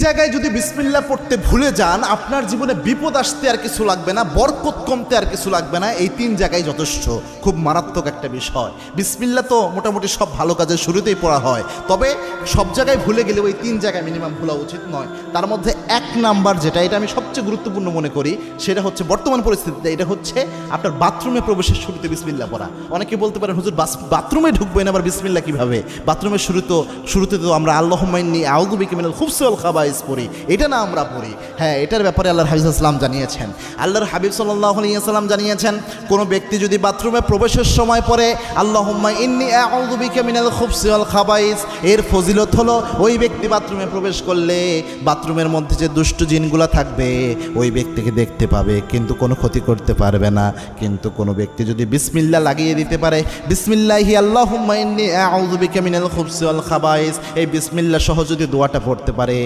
জায়গায় যদি বিসমিল্লাহ পড়তে ভুলে যান, আপনার জীবনে বিপদ আসতে আর কিছু লাগবে না, বরকত কমতে আর কিছু লাগবে না। এই 3 জায়গায় যথেষ্ট। খুব মারাত্মক একটা বিষয়। বিসমিল্লাহ তো মোটামুটি সব ভালো কাজের শুরুতেই পড়া হয়, তবে সব জায়গায় ভুলে গেলে ওই 3 জায়গায় মিনিমাম ভুলা উচিত নয়। তার মধ্যে 1 নাম্বার যেটা, এটা আমি সবচেয়ে গুরুত্বপূর্ণ মনে করি, সেটা হচ্ছে বর্তমান পরিস্থিতিতে এটা হচ্ছে আপনার বাথরুমে প্রবেশের শুরুতে বিসমিল্লাহ পড়া। অনেকে বলতে পারেন, হুজুর বাথরুমে ঢুকবেন আবার বিসমিল্লাহ কিভাবে? বাথরুমের শুরুতে তো আমরা আল্লাহুম্মা ইন্নী আউযু বিকা মিনাল খুবসি ওয়াল খাবাইস পড়ি, এটা না আমরা পড়ি। হ্যাঁ, এটার ব্যাপারে আল্লাহর হাবিব সাল্লাল্লাহু আলাইহি ওয়াসাল্লাম জানিয়েছেন। আল্লাহর হাবিব সাল্লাল্লাহু আলাইহি ওয়াসাল্লাম জানিয়েছেন, কোনো ব্যক্তি যদি বাথরুমে প্রবেশের সময় পড়ে আল্লাহুম্মা ইন্নী আউযু বিকা মিনাল খুবসি ওয়াল খাবাইস, এর ফজিলত হলো ওই ব্যক্তি বাথরুমে প্রবেশ করলে বাথরুমের মধ্যে যে দুষ্ট জিনগুলো থাকবে ওই ব্যক্তিকে দেখতে পাবে, কিন্তু কোনো ক্ষতি করতে পারবে না। কিন্তু কোনো ব্যক্তি যদি বিসমিল্লাহ লাগিয়ে দিতে পারে, বিসমিল্লাহি আল্লাহুম্মা ইন্নী আউযু বিকা মিনাল খুবসি ওয়াল খাবাইস, এই বিসমিল্লাহ সহ যদি দোয়াটা পড়তে পারে,